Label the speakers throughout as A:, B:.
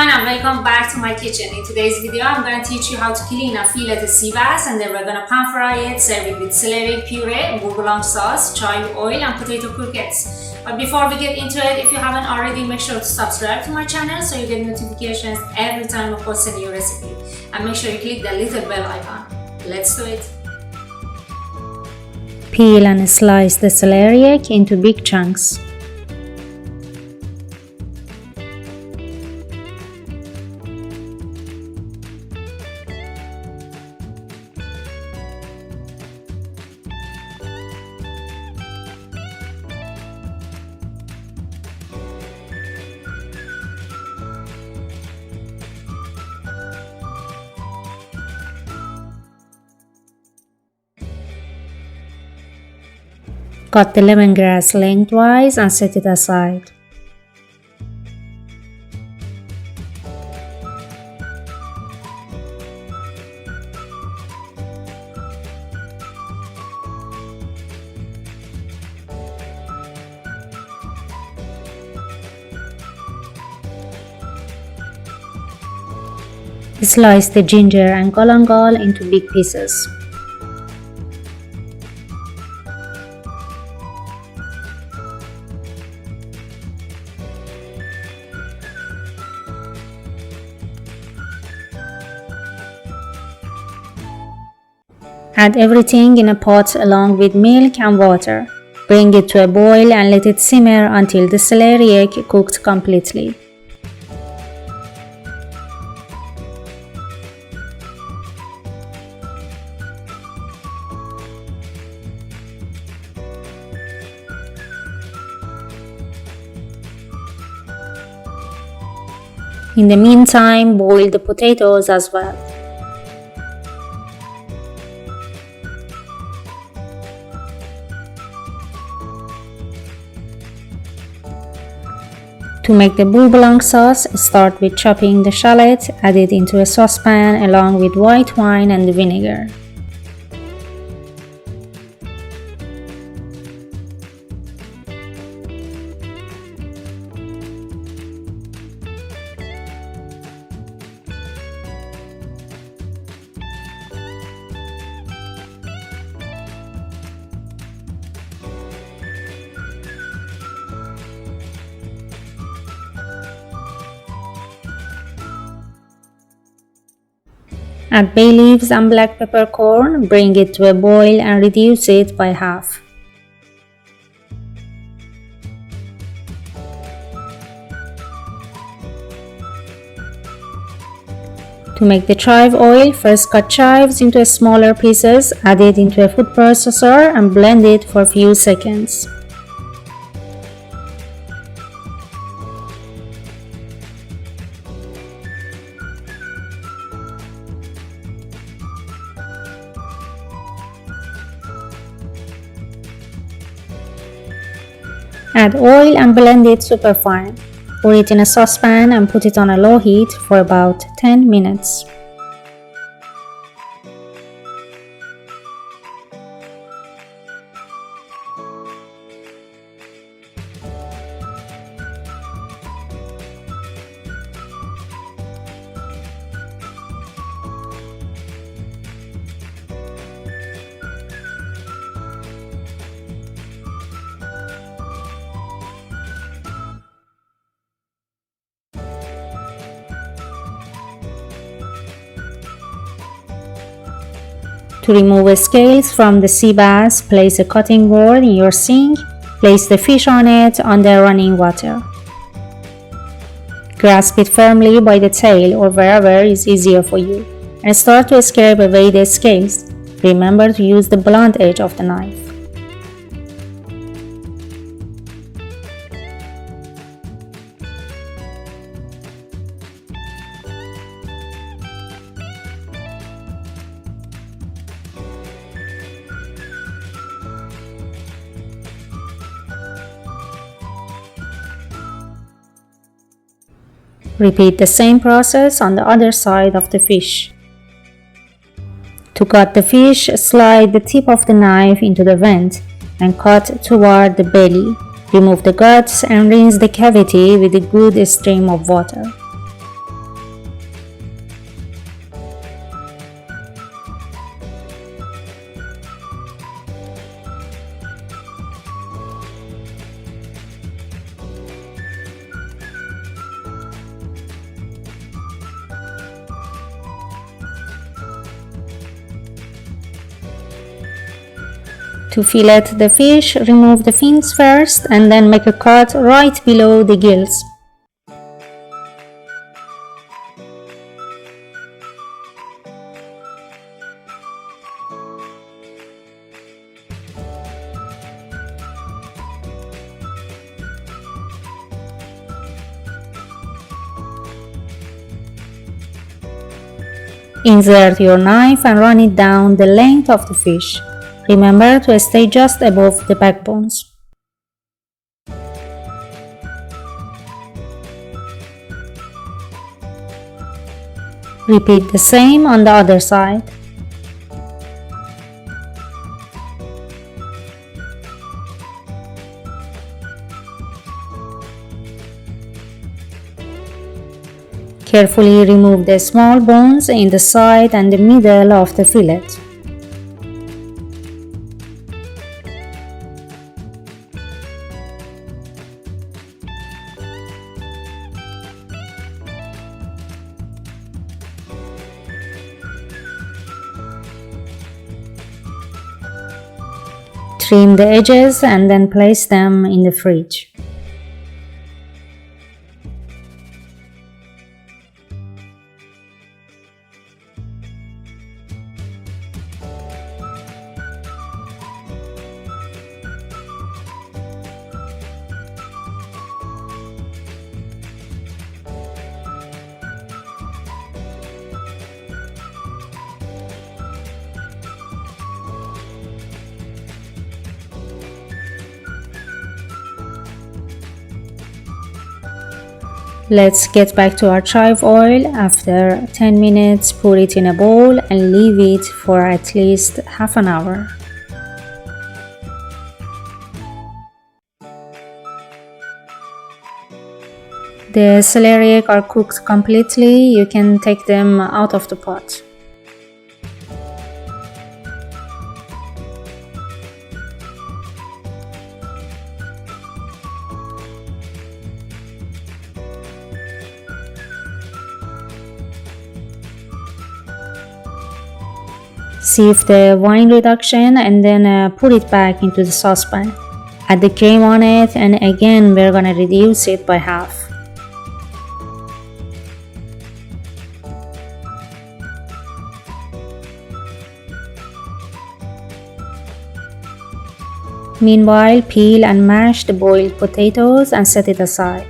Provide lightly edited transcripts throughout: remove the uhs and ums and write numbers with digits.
A: everyone and welcome back to my kitchen. In today's video I'm going to teach you how to clean and fillet the sea bass, and then we're going to pan fry it, serve it with celeriac puree, beurre blanc sauce, chive oil and potato croquettes. But before we get into it, if you haven't already, make sure to subscribe to my channel so you get notifications every time I post a new recipe. And make sure you click the little bell icon. Let's do it.
B: Peel and slice the celeriac into big chunks. Cut the lemongrass lengthwise and set it aside. Slice the ginger and galangal into big pieces. Add everything in a pot along with milk and water. Bring it to a boil and let it simmer until the celeriac cooked completely. In the meantime, boil the potatoes as well. To make the beurre blanc sauce, start with chopping the shallot, add it into a saucepan along with white wine and vinegar. Add bay leaves and black peppercorn, bring it to a boil and reduce it by half. To make the chive oil, first cut chives into smaller pieces, add it into a food processor and blend it for a few seconds. Add oil and blend it super fine. Pour it in a saucepan and put it on a low heat for about 10 minutes. To remove the scales from the sea bass, place a cutting board in your sink, place the fish on it under running water. Grasp it firmly by the tail or wherever is easier for you, and start to scrape away the scales. Remember to use the blunt edge of the knife. Repeat the same process on the other side of the fish. To cut the fish, slide the tip of the knife into the vent and cut toward the belly. Remove the guts and rinse the cavity with a good stream of water. To fillet the fish, remove the fins first and then make a cut right below the gills. Insert your knife and run it down the length of the fish. Remember to stay just above the backbones. Repeat the same on the other side. Carefully remove the small bones in the side and the middle of the fillet. Trim the edges and then place them in the fridge. Let's get back to our chive oil. After 10 minutes, put it in a bowl and leave it for at least half an hour. The celeriac are cooked completely. You can take them out of the pot. Sieve the wine reduction and then put it back into the saucepan. Add the cream on it and again we're gonna reduce it by half. Meanwhile, peel and mash the boiled potatoes and set it aside.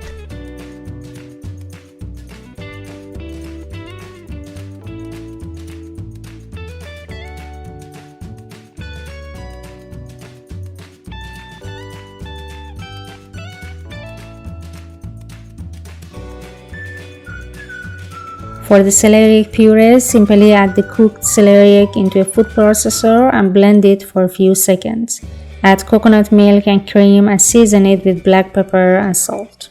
B: For the celeriac puree, simply add the cooked celeriac into a food processor and blend it for a few seconds. Add coconut milk and cream and season it with black pepper and salt.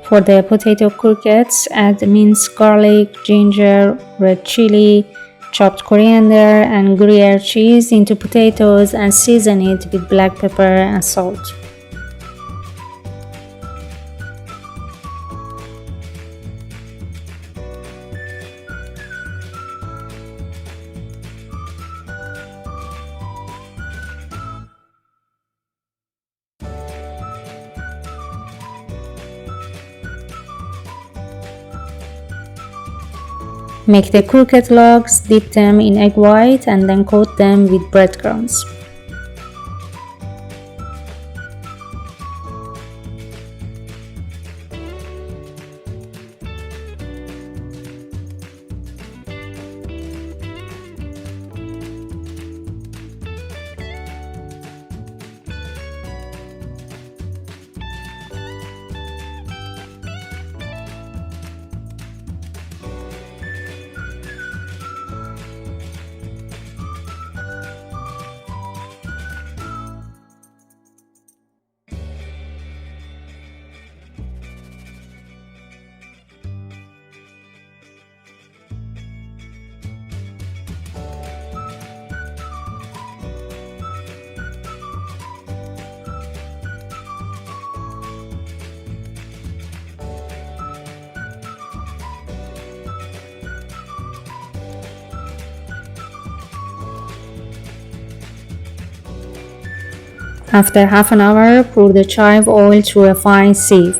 B: For the potato croquettes, add minced garlic, ginger, red chili, chopped coriander and Gruyere cheese into potatoes and season it with black pepper and salt. Make the croquette logs, dip them in egg white and then coat them with breadcrumbs. After half an hour, pour the chive oil through a fine sieve.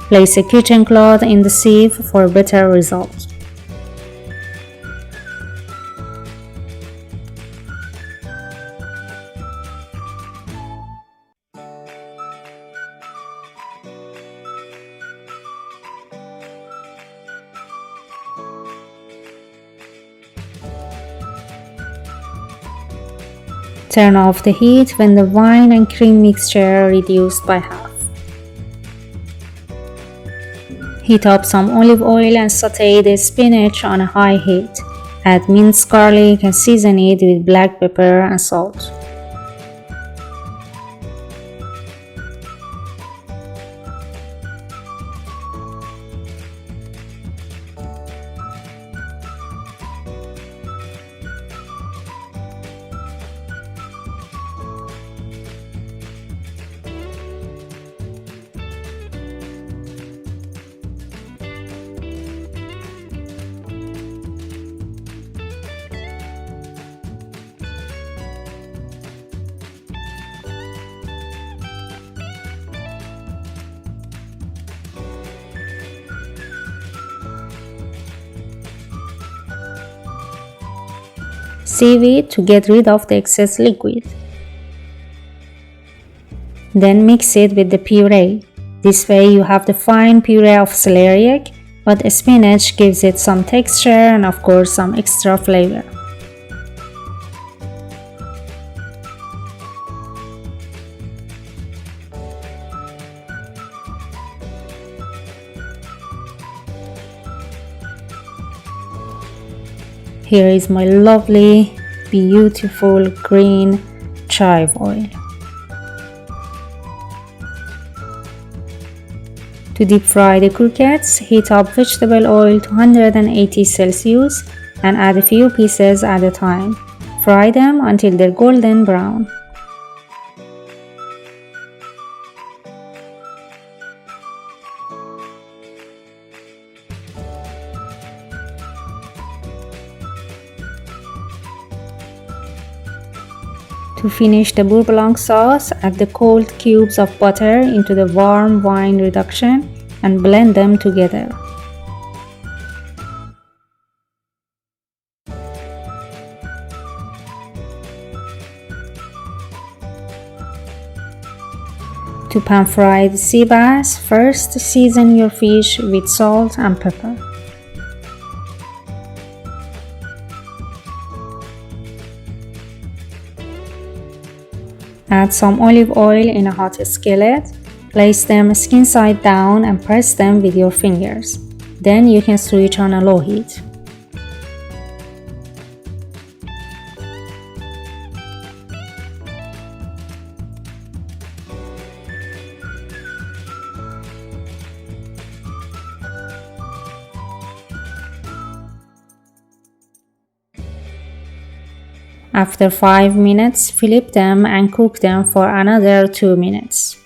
B: Place a kitchen cloth in the sieve for better results. Turn off the heat when the wine and cream mixture reduced by half. Heat up some olive oil and saute the spinach on a high heat. Add minced garlic and season it with black pepper and salt. Sieve it to get rid of the excess liquid. Then mix it with the puree. This way you have the fine puree of celeriac, but spinach gives it some texture and of course some extra flavor. Here is my lovely, beautiful green chive oil. To deep fry the croquettes, heat up vegetable oil to 180 Celsius and add a few pieces at a time. Fry them until they're golden brown. To finish the Beurre blanc sauce, add the cold cubes of butter into the warm wine reduction and blend them together. To pan fry the sea bass, first season your fish with salt and pepper. Add some olive oil in a hot skillet. Place them skin side down and press them with your fingers. Then you can switch on a low heat. After 5 minutes, flip them and cook them for another 2 minutes.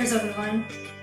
A: Cheers everyone!